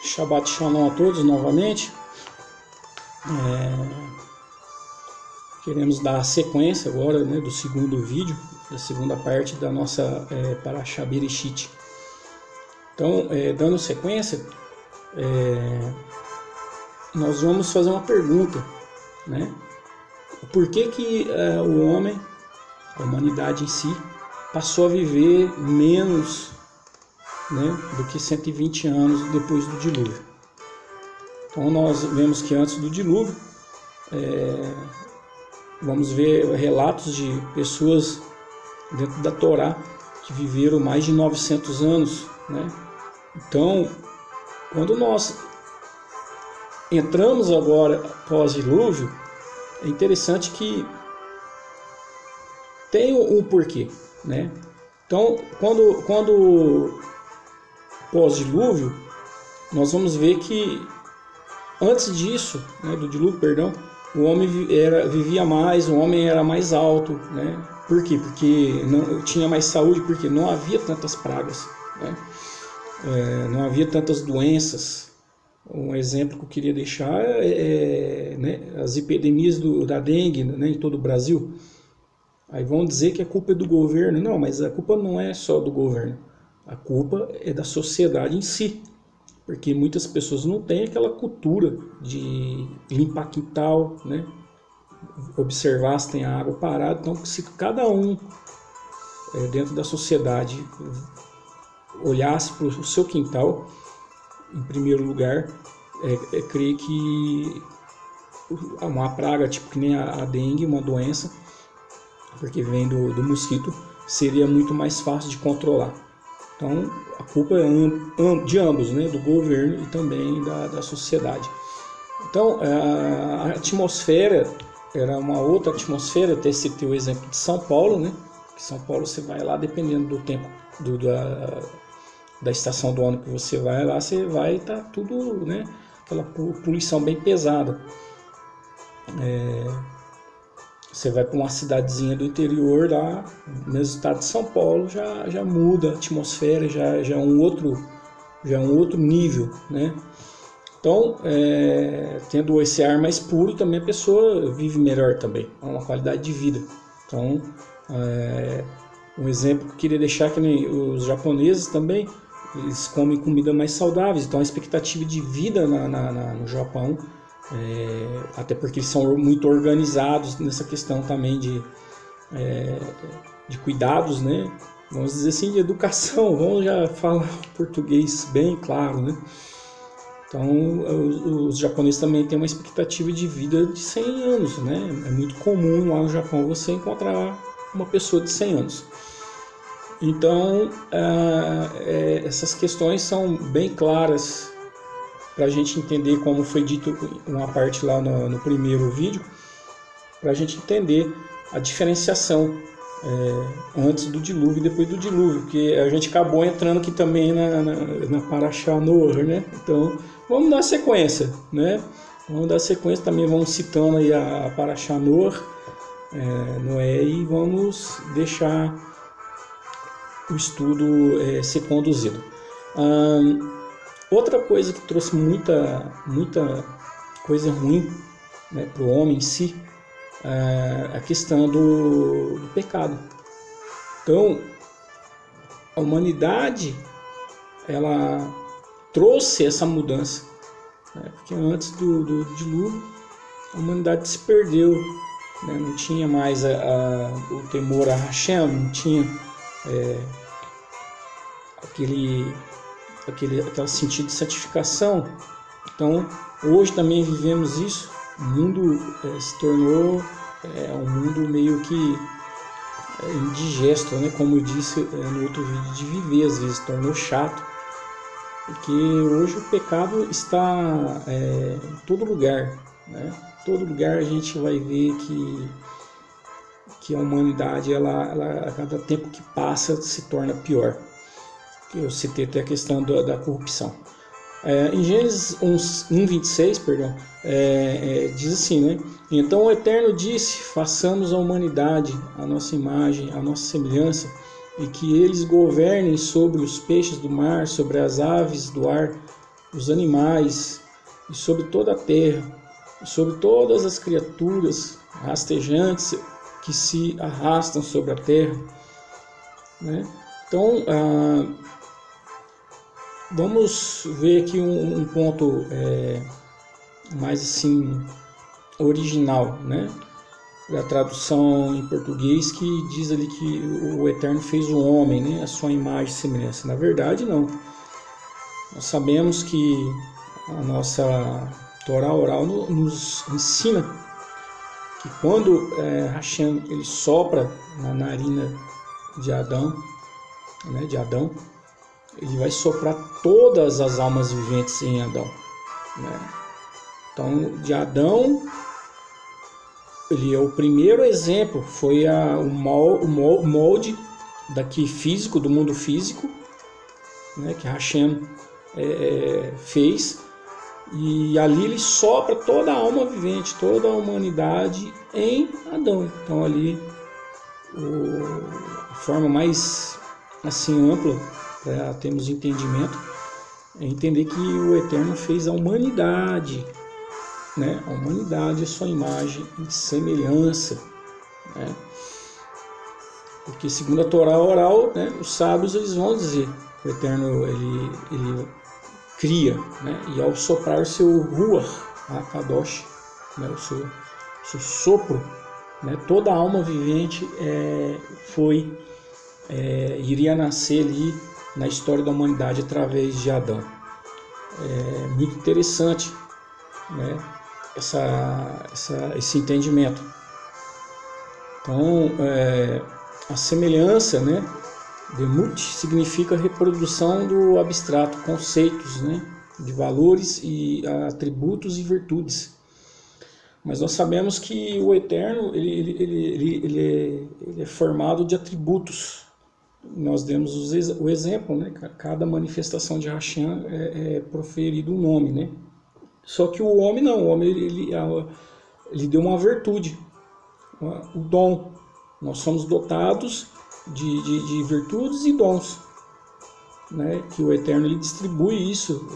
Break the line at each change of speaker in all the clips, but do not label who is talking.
Shabbat Shalom a todos novamente. Queremos dar a sequência agora, né, do segundo vídeo, da segunda parte da nossa Parashá Bereshit. Então, dando sequência, nós vamos fazer uma pergunta, né? Por que o homem, a humanidade em si, passou a viver menos, né, do que 120 anos depois do dilúvio? Então nós vemos que antes do dilúvio, vamos ver relatos de pessoas dentro da Torá que viveram mais de 900 anos, né? Então, quando nós entramos agora pós-dilúvio, é interessante que tem um porquê, né? Então, quando pós-dilúvio, nós vamos ver que antes disso, né, do dilúvio, perdão, o homem vivia mais, o homem era mais alto, né? Por quê? Porque não tinha mais saúde, porque não havia tantas pragas, né? Não havia tantas doenças. Um exemplo que eu queria deixar né, as epidemias da dengue, né, em todo o Brasil. Aí vão dizer que a culpa é do governo. Não, mas a culpa não é só do governo. A culpa é da sociedade em si. Porque muitas pessoas não têm aquela cultura de limpar quintal, né? Observar se tem a água parada. Então, se cada um dentro da sociedade olhasse para o seu quintal, em primeiro lugar, creio que uma praga, tipo que nem a dengue, uma doença, porque vem do mosquito, seria muito mais fácil de controlar. Então, a culpa é de ambos, né? Do governo e também da sociedade. Então, a atmosfera era uma outra atmosfera. Até citei o exemplo de São Paulo, né? Que São Paulo, você vai lá, dependendo do tempo da estação do ano que você vai lá, você vai e tá tudo, né? Aquela poluição bem pesada. Você vai para uma cidadezinha do interior lá, no estado de São Paulo, já muda a atmosfera, já é um outro nível, né? Então, tendo esse ar mais puro, também a pessoa vive melhor também, é uma qualidade de vida. Então, um exemplo que eu queria deixar, que nem os japoneses também, eles comem comida mais saudáveis, então a expectativa de vida no Japão, até porque eles são muito organizados nessa questão também de cuidados, né? Vamos dizer assim, de educação, vamos já falar português bem claro, né? Então, os japoneses também têm uma expectativa de vida de 100 anos, né? É muito comum lá no Japão você encontrar uma pessoa de 100 anos. Então, essas questões são bem claras para a gente entender, como foi dito uma parte lá no primeiro vídeo, para a gente entender a diferenciação antes do dilúvio e depois do dilúvio, porque a gente acabou entrando aqui também na Parashá Noah, né? Então, vamos dar sequência, né? Vamos dar sequência, também vamos citando aí a Parashá Noah, Noé, e vamos deixar o estudo ser conduzido. Outra coisa que trouxe muita coisa ruim, né, para o homem em si, a questão do pecado. Então, a humanidade, ela trouxe essa mudança, né, porque antes do dilúvio, a humanidade se perdeu, né, não tinha mais o temor a Hashem, não tinha aquele sentido de santificação. Então, hoje também vivemos isso. O mundo se tornou um mundo meio que indigesto, né? Como eu disse no outro vídeo, de viver, às vezes tornou chato, porque hoje o pecado está em todo lugar, né? Em todo lugar a gente vai ver que a humanidade, ela a cada tempo que passa, se torna pior. Eu citei até a questão da corrupção. Em Gênesis 1:26, diz assim, né? Então o Eterno disse: façamos a humanidade a nossa imagem, a nossa semelhança, e que eles governem sobre os peixes do mar, sobre as aves do ar, os animais, e sobre toda a terra, e sobre todas as criaturas rastejantes que se arrastam sobre a terra, né? Então, vamos ver aqui um ponto mais assim original, né, da tradução em português, que diz ali que o Eterno fez o homem, né, a sua imagem e semelhança. Na verdade, não. Nós sabemos que a nossa Torá oral nos ensina que quando Hashem ele sopra na narina de Adão, né, ele vai soprar todas as almas viventes em Adão, né? Então, de Adão, ele é o primeiro exemplo, foi o molde daqui físico, do mundo físico, né, que Hashem fez, e ali ele sopra toda a alma vivente, toda a humanidade em Adão. Então ali a forma mais assim ampla para termos entendimento é entender que o Eterno fez a humanidade, né? A humanidade, a sua imagem e semelhança, né? Porque segundo a Torá oral, né, os sábios eles vão dizer que o Eterno ele cria, né? E ao soprar o seu Ruach HaKadosh, né, o seu sopro, né, toda a alma vivente iria nascer ali na história da humanidade através de Adão. É muito interessante, né, esse entendimento. Então, a semelhança, né, Demut significa reprodução do abstrato, conceitos, né, de valores e atributos e virtudes. Mas nós sabemos que o Eterno ele é formado de atributos. Nós demos o exemplo, né? Cada manifestação de Hashem é proferido um nome, né? Só que o homem não, o homem ele deu uma virtude, o dom. Nós somos dotados de virtudes e dons, né? Que o Eterno ele distribui isso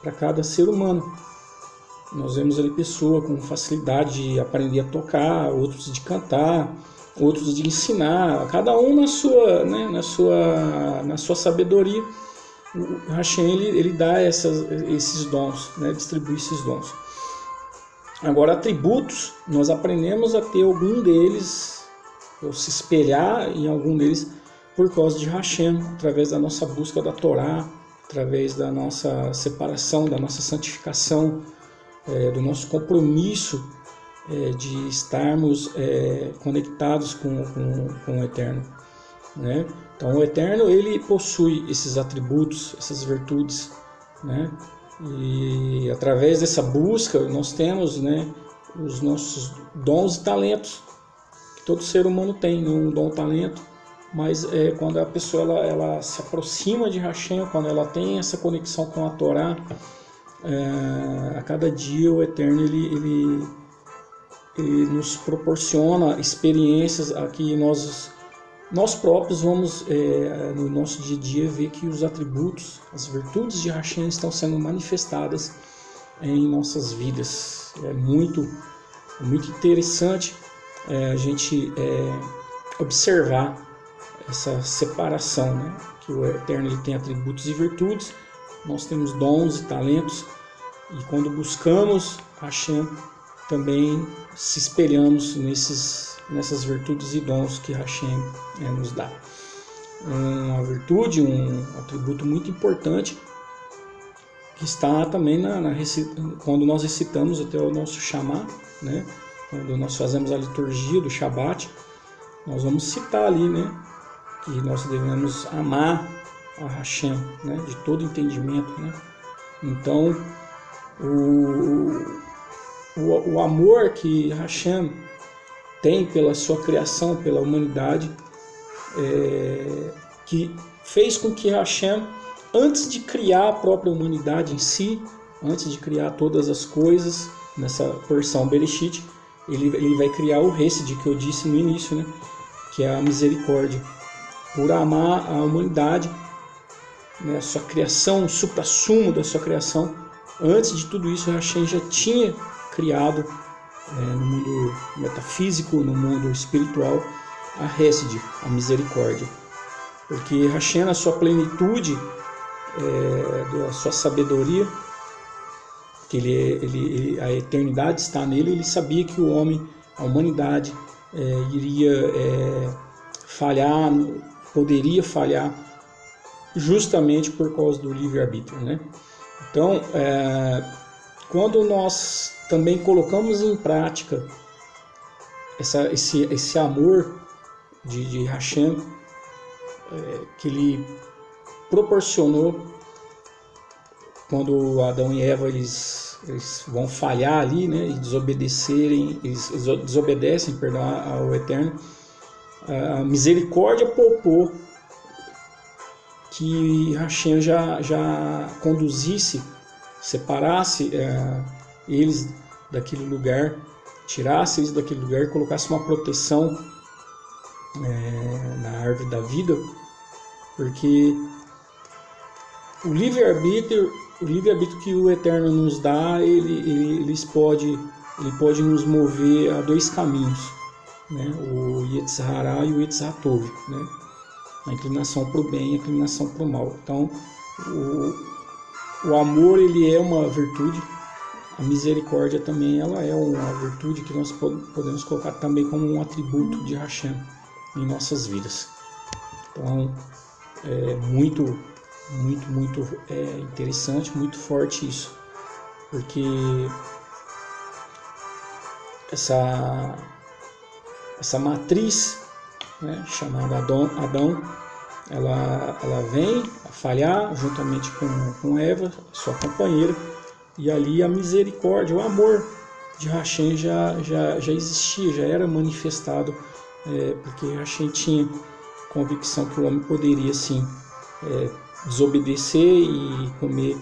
para cada ser humano. Nós vemos ali pessoa com facilidade de aprender a tocar, outros de cantar, outros de ensinar, cada um na sua, né, na sua sabedoria. O Hashem ele dá esses dons, né, distribui esses dons. Agora, atributos, nós aprendemos a ter algum deles, ou se espelhar em algum deles, por causa de Hashem, através da nossa busca da Torá, através da nossa separação, da nossa santificação, do nosso compromisso de estarmos conectados com o Eterno, né? Então o Eterno ele possui esses atributos, essas virtudes, né? E através dessa busca nós temos, né, os nossos dons e talentos que todo ser humano tem, né? Um dom, talento, mas quando a pessoa ela se aproxima de Hashem, quando ela tem essa conexão com a Torá, a cada dia o Eterno ele nos proporciona experiências a que nós próprios vamos no nosso dia a dia ver que os atributos, as virtudes de Hashem estão sendo manifestadas em nossas vidas. É muito interessante a gente observar essa separação, né? Que o Eterno ele tem atributos e virtudes, nós temos dons e talentos, e quando buscamos Hashem, também se espelhamos nessas virtudes e dons que Hashem nos dá. Uma virtude, um atributo muito importante, que está também quando nós recitamos até o nosso Shema, né? Quando nós fazemos a liturgia do Shabat, nós vamos citar ali, né, que nós devemos amar a Hashem, né, de todo entendimento, né? Então, o amor que Hashem tem pela sua criação, pela humanidade, que fez com que Hashem, antes de criar a própria humanidade em si, antes de criar todas as coisas, nessa porção Bereshit, ele vai criar o Hesed, que eu disse no início, né, que é a misericórdia. Por amar a humanidade, né, a sua criação, o suprassumo da sua criação, antes de tudo isso, Hashem já tinha criado no mundo metafísico, no mundo espiritual, a Hesed, a misericórdia. Porque Hashem, na sua plenitude, da sua sabedoria, que a eternidade está nele, ele sabia que o homem, a humanidade, iria falhar, poderia falhar, justamente por causa do livre-arbítrio, né? Então, quando nós também colocamos em prática esse amor de Hashem, que ele proporcionou quando Adão e Eva eles vão falhar ali, né, e eles desobedecem, perdão, ao Eterno, a misericórdia poupou que Hashem já conduzisse, separasse eles daquele lugar, tirasse eles daquele lugar e colocasse uma proteção na árvore da vida, porque o livre-arbítrio que o Eterno nos dá, ele pode nos mover a dois caminhos, né? O Yetzer Hara e o Yetzer Tov, né? A inclinação para o bem e a inclinação para o mal. Então, o amor, ele é uma virtude, a misericórdia também ela é uma virtude que nós podemos colocar também como um atributo de Hashem em nossas vidas. Então, é muito interessante, muito forte isso, porque essa matriz, né, chamada Adão, ela vem a falhar juntamente com Eva, sua companheira, e ali a misericórdia, o amor de Hashem já existia, já era manifestado, porque Hashem tinha convicção que o homem poderia sim desobedecer e comer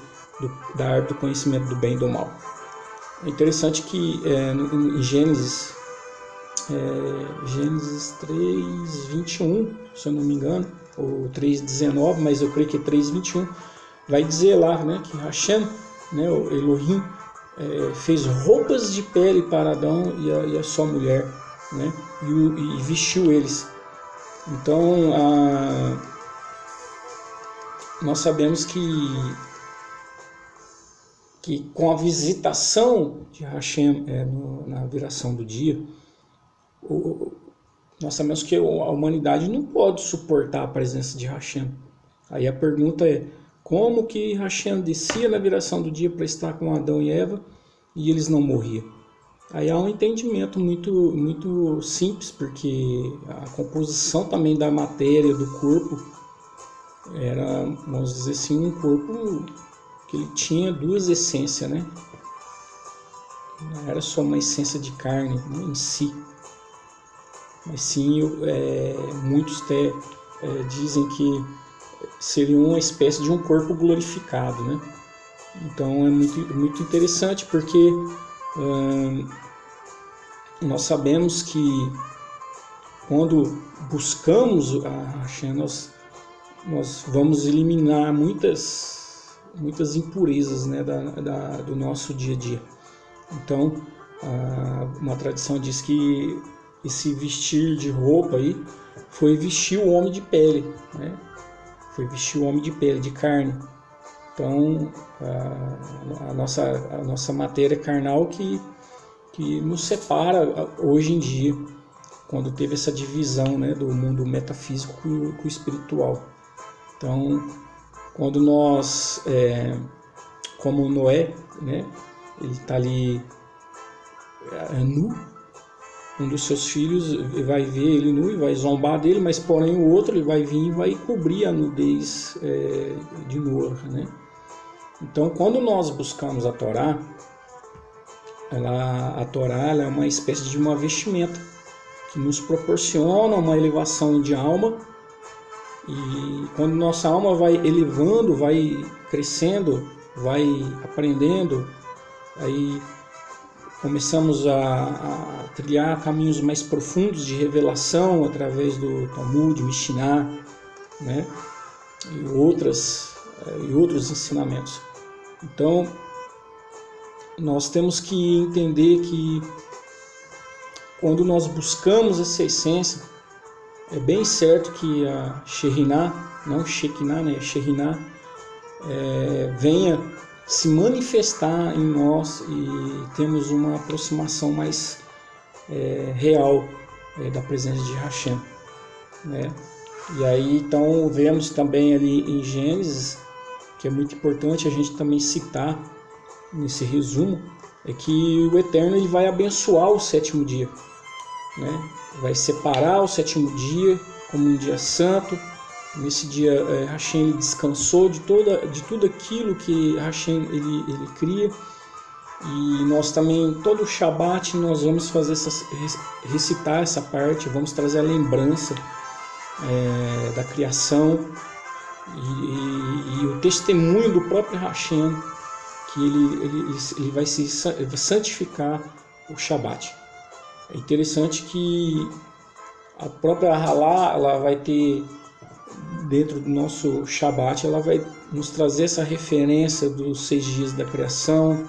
da árvore do conhecimento do bem e do mal. É interessante que em Gênesis 3:21, se eu não me engano, ou 3:19, mas eu creio que é 3:21, vai dizer lá, né, que Hashem, né, o Elohim, fez roupas de pele para Adão e a sua mulher, né, e vestiu eles. Então, nós sabemos que com a visitação de Hashem na viração do dia, nós sabemos que a humanidade não pode suportar a presença de Hashem. Aí a pergunta é, como que Hashem descia na viração do dia para estar com Adão e Eva e eles não morriam? Aí há um entendimento muito simples, porque a composição também da matéria, do corpo, era, vamos dizer assim, um corpo que ele tinha duas essências, né? Não era só uma essência de carne, né, em si, mas sim, muitos até dizem que seria uma espécie de um corpo glorificado, né? Então é muito interessante, porque nós sabemos que quando buscamos a Hashem, nós vamos eliminar muitas impurezas, né, do nosso dia a dia. Então, uma tradição diz que esse vestir de roupa aí foi vestir o homem de pele, né? Foi vestir o homem de pele, de carne. Então, a nossa matéria carnal que nos separa hoje em dia, quando teve essa divisão, né, do mundo metafísico com o espiritual. Então, quando nós, como Noé, né, ele está ali nu, um dos seus filhos vai ver ele nu e vai zombar dele, mas porém o outro ele vai vir e vai cobrir a nudez de Noé, né? Então, quando nós buscamos a Torá, a Torá ela é uma espécie de uma vestimenta que nos proporciona uma elevação de alma, e quando nossa alma vai elevando, vai crescendo, vai aprendendo, aí começamos a trilhar caminhos mais profundos de revelação através do Talmud, Mishnah, né? E outras e outros ensinamentos. Então, nós temos que entender que quando nós buscamos essa essência, é bem certo que a Shekhinah, não Shekinah, né, Shekhinah, venha se manifestar em nós e temos uma aproximação mais real da presença de Hashem, né? E aí então vemos também ali em Gênesis, que é muito importante a gente também citar nesse resumo, é que o Eterno ele vai abençoar o sétimo dia, né? Vai separar o sétimo dia como um dia santo. Nesse dia Hashem ele descansou de tudo aquilo que Hashem ele cria. E nós também, todo o Shabat, nós vamos fazer recitar essa parte, vamos trazer a lembrança da criação e o testemunho do próprio Hashem, que ele vai se santificar o Shabat. É interessante que a própria Halá, ela vai ter, dentro do nosso Shabat, ela vai nos trazer essa referência dos 6 dias da criação,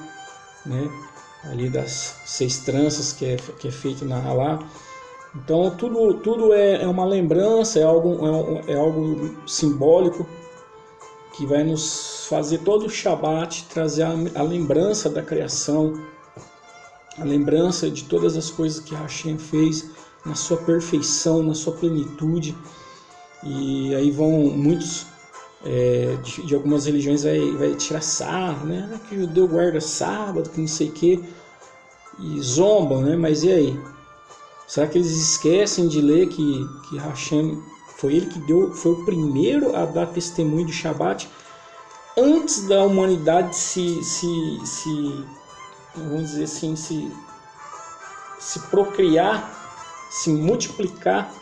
né? Ali das 6 tranças que é feito na Halá. Então tudo é uma lembrança, é algo simbólico que vai nos fazer todo o Shabat trazer a lembrança da criação, a lembrança de todas as coisas que Hashem fez na sua perfeição, na sua plenitude. E aí vão muitos de algumas religiões vai tirar sarro, né? Que o judeu guarda sábado, que não sei o que, e zombam, né? Mas e aí? Será que eles esquecem de ler que Hashem foi ele que foi o primeiro a dar testemunho do Shabat antes da humanidade vamos dizer assim, se procriar, se multiplicar?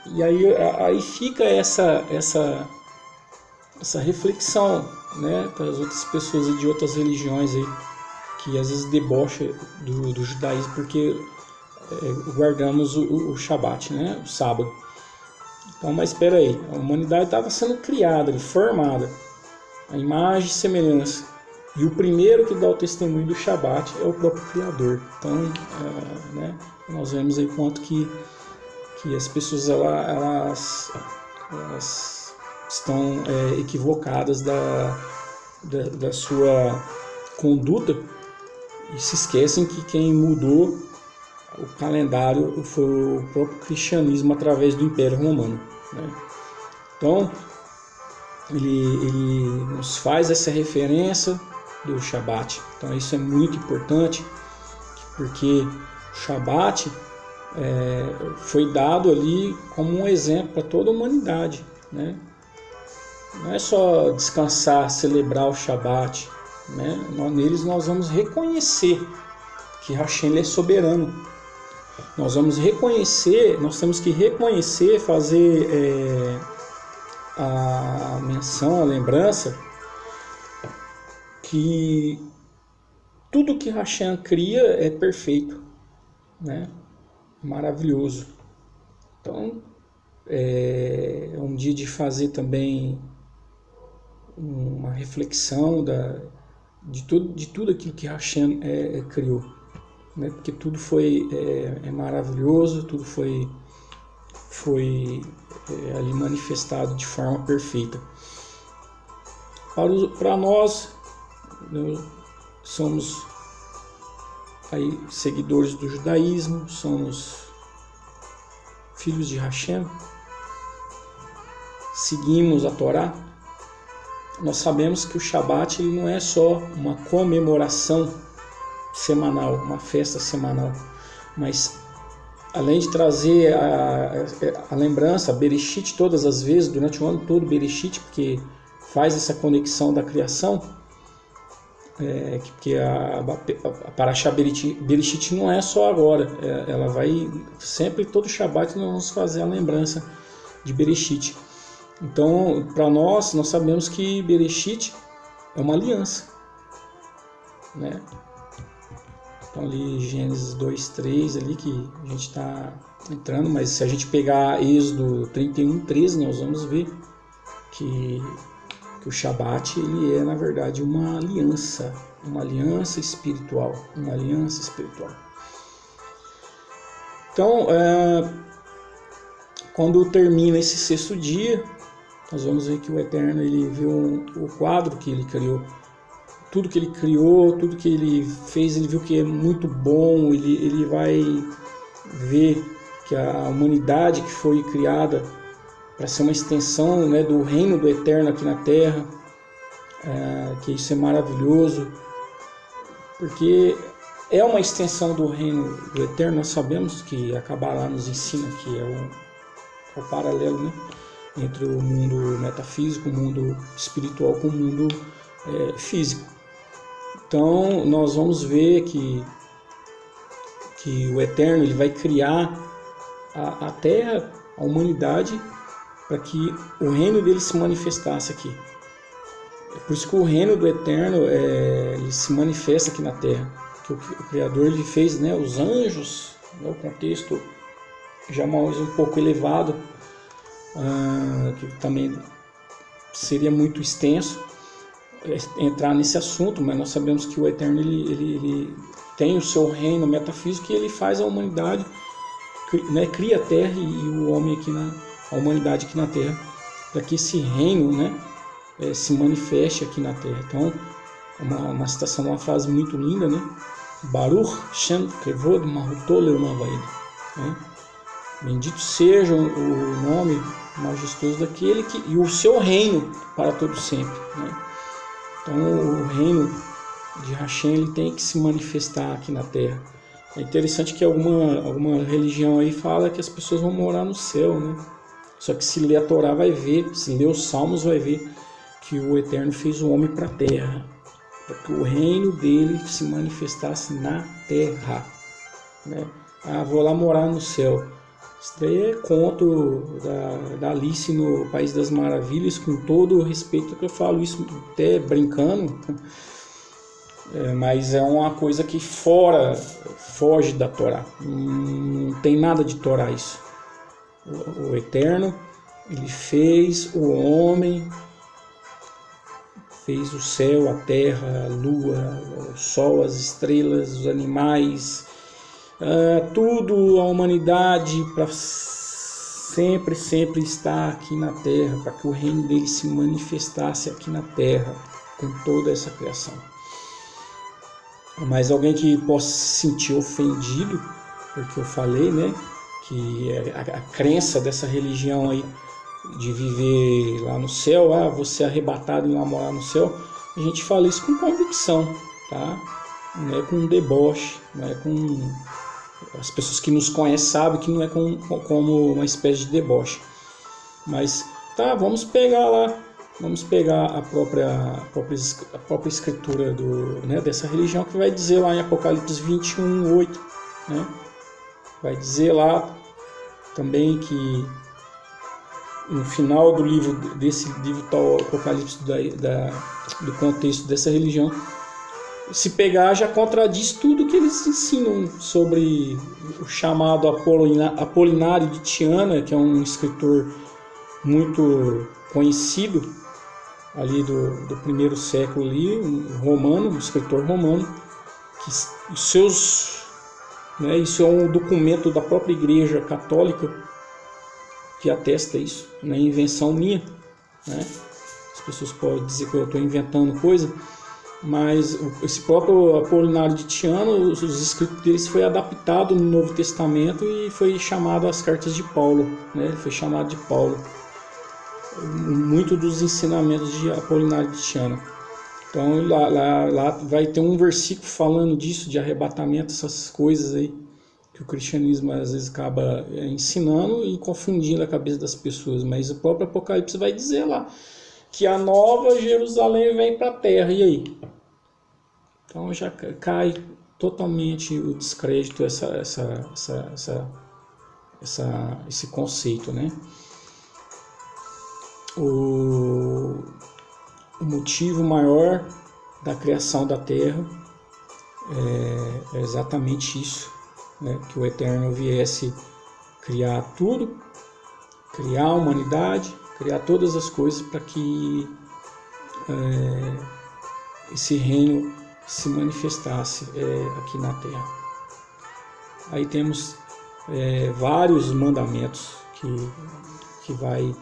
E aí fica essa reflexão, né, para as outras pessoas de outras religiões aí, que às vezes debocham do judaísmo porque guardamos o Shabat, né, o sábado. Então, mas espera aí, a humanidade estava sendo criada, formada, a imagem e semelhança. E o primeiro que dá o testemunho do Shabat é o próprio Criador. Então, né, nós vemos aí quanto que as pessoas elas estão equivocadas da sua conduta e se esquecem que quem mudou o calendário foi o próprio cristianismo através do Império Romano, né? Então, ele nos faz essa referência do Shabat. Então isso é muito importante, porque o Shabat foi dado ali como um exemplo para toda a humanidade, né? Não é só descansar, celebrar o Shabat, né? Neles nós vamos reconhecer que Hashem é soberano. Nós temos que reconhecer, fazer a menção, a lembrança que tudo que Hashem cria é perfeito, né? Maravilhoso. Então é um dia de fazer também uma reflexão de tudo aquilo que Hashem criou, né? Porque tudo foi maravilhoso, tudo foi ali manifestado de forma perfeita. Para nós, somos aí seguidores do judaísmo, somos filhos de Hashem, seguimos a Torá. Nós sabemos que o Shabat ele não é só uma comemoração semanal, uma festa semanal, mas além de trazer a lembrança, a Bereshit todas as vezes, durante o ano todo, Bereshit, porque faz essa conexão da criação, porque a Parashá Bereshit não é só agora, ela vai sempre, todo Shabat nós vamos fazer a lembrança de Bereshit. Então, para nós sabemos que Bereshit é uma aliança, né? Então ali Gênesis 2:3 ali que a gente está entrando, mas se a gente pegar Êxodo 31:13, nós vamos ver que que o Shabat ele é na verdade uma aliança espiritual, Então, quando termina esse sexto dia, nós vamos ver que o Eterno ele viu o quadro que ele criou, tudo que ele criou, tudo que ele fez, ele viu que é muito bom. Ele vai ver que a humanidade que foi criada para ser uma extensão, né, do reino do Eterno aqui na Terra, que isso é maravilhoso, porque é uma extensão do reino do Eterno. Nós sabemos que a Kabbalah nos ensina que é o paralelo, né, entre o mundo metafísico, o mundo espiritual com o mundo físico. Então nós vamos ver que o Eterno ele vai criar a Terra, a humanidade, para que o reino dele se manifestasse aqui. É por isso que o reino do Eterno ele se manifesta aqui na Terra. Que o Criador ele fez, né, os anjos, né, o contexto já mais um pouco elevado, que também seria muito extenso entrar nesse assunto, mas nós sabemos que o Eterno ele tem o seu reino metafísico e ele faz a humanidade, né, cria a Terra e o homem aqui a humanidade aqui na Terra, para que esse reino, né, se manifeste aqui na Terra. Então, uma citação, uma frase muito linda, né? Baruch Shem Kevod Mahuto Leolam Vaed, né? Bendito seja o nome majestoso daquele e o seu reino para todo sempre, né? Então o reino de Hashem ele tem que se manifestar aqui na Terra. É interessante que alguma religião aí fala que as pessoas vão morar no céu, né? Só que se ler a Torá vai ver, se ler os Salmos vai ver que o Eterno fez o homem para a Terra, para que o reino dele se manifestasse na Terra, né? Vou lá morar no céu. Isso daí é conto da Alice no País das Maravilhas, com todo o respeito que eu falo isso até brincando, mas é uma coisa que foge da Torá. Não tem nada de Torá isso. O Eterno, ele fez o homem, fez o céu, a terra, a lua, o sol, as estrelas, os animais, tudo, a humanidade, para sempre estar aqui na Terra, para que o reino dele se manifestasse aqui na Terra, com toda essa criação. Mas alguém que possa se sentir ofendido, porque eu falei, né, que a crença dessa religião aí, de viver lá no céu, você arrebatado e lá morar no céu, a gente fala isso com convicção, tá? Não é com deboche, não é com... As pessoas que nos conhecem sabem que não é como uma espécie de deboche. Mas, tá, vamos pegar a própria escritura dessa religião, que vai dizer lá em Apocalipse 21:8, né? Vai dizer lá também que no final do livro, desse livro tal Apocalipse, do contexto dessa religião, se pegar, já contradiz tudo que eles ensinam sobre o chamado Apolinário de Tiana, que é um escritor muito conhecido ali do primeiro século ali, um escritor romano, que os seus, né, isso é um documento da própria Igreja Católica que atesta isso, não é invenção minha, né? As pessoas podem dizer que eu estou inventando coisa, mas esse próprio Apolinário de Tiana, os escritos deles foi adaptado no Novo Testamento e foi chamado as cartas de Paulo, né? Ele foi chamado de Paulo. Muito dos ensinamentos de Apolinário de Tiana. Então lá vai ter um versículo falando disso, de arrebatamento, essas coisas aí que o cristianismo às vezes acaba ensinando e confundindo a cabeça das pessoas. Mas o próprio Apocalipse vai dizer lá que a nova Jerusalém vem para a terra. E aí? Então já cai totalmente o descrédito, esse conceito, né? O motivo maior da criação da terra é exatamente isso, né? Que o Eterno viesse criar tudo, criar a humanidade, criar todas as coisas para que esse reino se manifestasse aqui na terra. Aí temos vários mandamentos que vai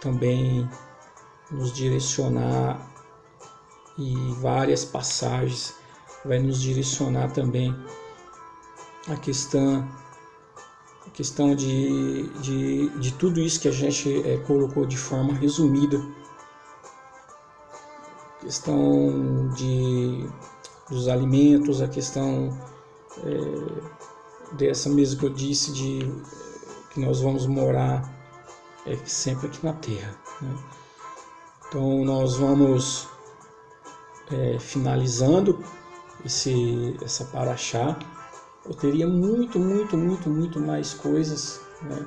também nos direcionar, e várias passagens vai nos direcionar também a questão de tudo isso que a gente colocou de forma resumida. A questão dos alimentos, a questão dessa mesmo que eu disse, de que nós vamos morar sempre aqui na terra, né? Então nós vamos finalizando essa paraxá. Eu teria muito mais coisas, né,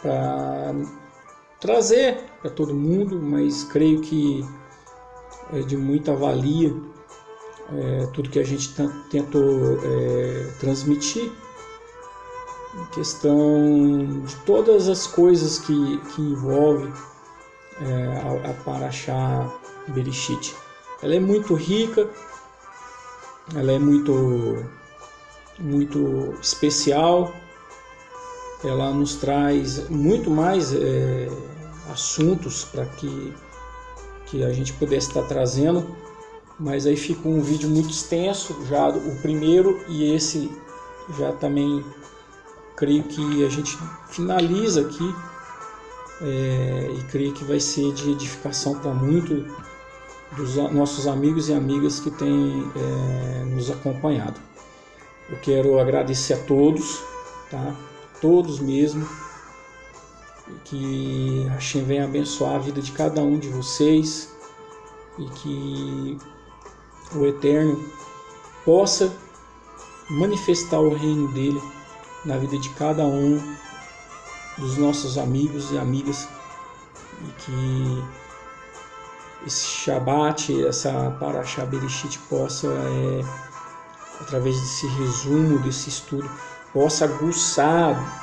para trazer para todo mundo, mas creio que é de muita valia tudo que a gente tentou transmitir, em questão de todas as coisas que envolvem a Paraxá Bereshit. Ela é muito rica, ela é muito especial, ela nos traz muito mais assuntos para que a gente pudesse estar trazendo, mas aí fica um vídeo muito extenso, já o primeiro, e esse já também creio que a gente finaliza aqui, e creio que vai ser de edificação para muitos dos nossos amigos e amigas que têm nos acompanhado. Eu quero agradecer a todos, tá? Todos mesmo, que Hashem venha abençoar a vida de cada um de vocês, e que o Eterno possa manifestar o reino dele na vida de cada um dos nossos amigos e amigas, e que esse Shabat, essa Paraxá Bereshit possa, através desse resumo, desse estudo, possa aguçar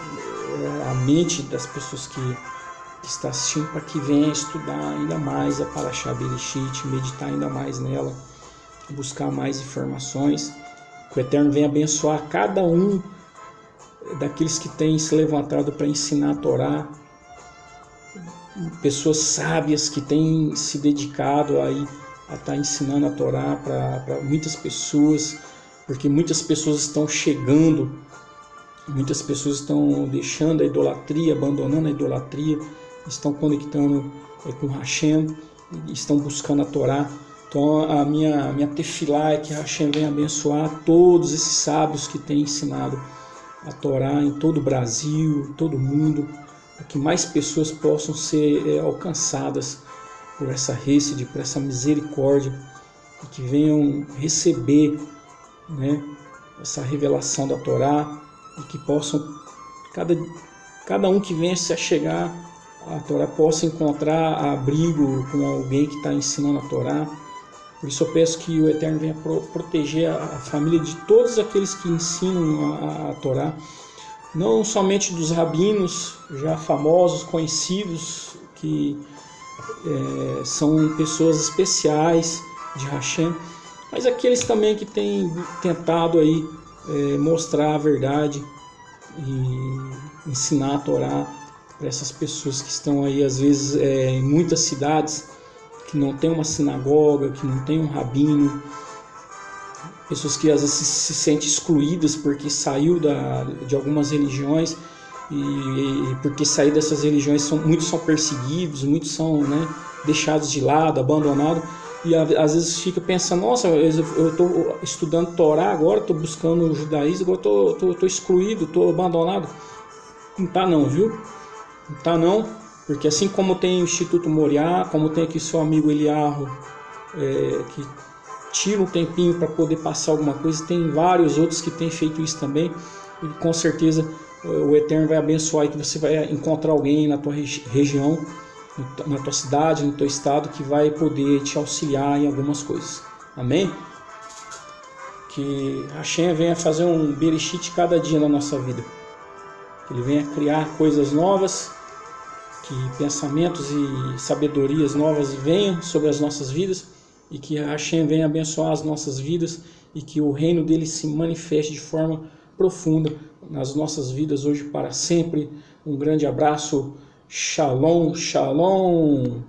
a mente das pessoas que estão assistindo, para que venha estudar ainda mais a Paraxá Bereshit, meditar ainda mais nela, buscar mais informações. Que o Eterno venha abençoar cada um daqueles que têm se levantado para ensinar a Torá, pessoas sábias que têm se dedicado a estar ensinando a Torá para muitas pessoas, porque muitas pessoas estão chegando, muitas pessoas estão deixando a idolatria, abandonando a idolatria, estão conectando com Hashem, estão buscando a Torá. Então a minha tefilá é que Hashem venha abençoar todos esses sábios que têm ensinado a Torá em todo o Brasil, em todo o mundo, para que mais pessoas possam ser alcançadas por essa rêsside, por essa misericórdia, e que venham receber, né, essa revelação da Torá, e que possam, cada um que venha se achegar à Torá, possa encontrar abrigo com alguém que está ensinando a Torá. Por isso eu peço que o Eterno venha proteger a família de todos aqueles que ensinam a Torá, não somente dos rabinos já famosos, conhecidos, que são pessoas especiais de Hashem, mas aqueles também que têm tentado aí mostrar a verdade e ensinar a Torá para essas pessoas que estão aí, às vezes, em muitas cidades que não tem uma sinagoga, que não tem um rabino, pessoas que às vezes se sentem excluídas porque saiu de algumas religiões, e porque sair dessas religiões muitos são perseguidos, muitos são, né, deixados de lado, abandonados, e às vezes fica pensando, nossa, eu estou estudando Torá agora, estou buscando o judaísmo, agora estou excluído, estou abandonado. Não está não, viu? Não está não, porque assim como tem o Instituto Moriá, como tem aqui seu amigo Eliarro, que tira um tempinho para poder passar alguma coisa, tem vários outros que têm feito isso também, e com certeza o Eterno vai abençoar e que você vai encontrar alguém na tua região, na tua cidade, no teu estado, que vai poder te auxiliar em algumas coisas. Amém? Que Hashem venha fazer um Bereshit cada dia na nossa vida. Que Ele venha criar coisas novas, que pensamentos e sabedorias novas venham sobre as nossas vidas e que a Hashem venha abençoar as nossas vidas e que o reino dele se manifeste de forma profunda nas nossas vidas hoje para sempre. Um grande abraço. Shalom, shalom.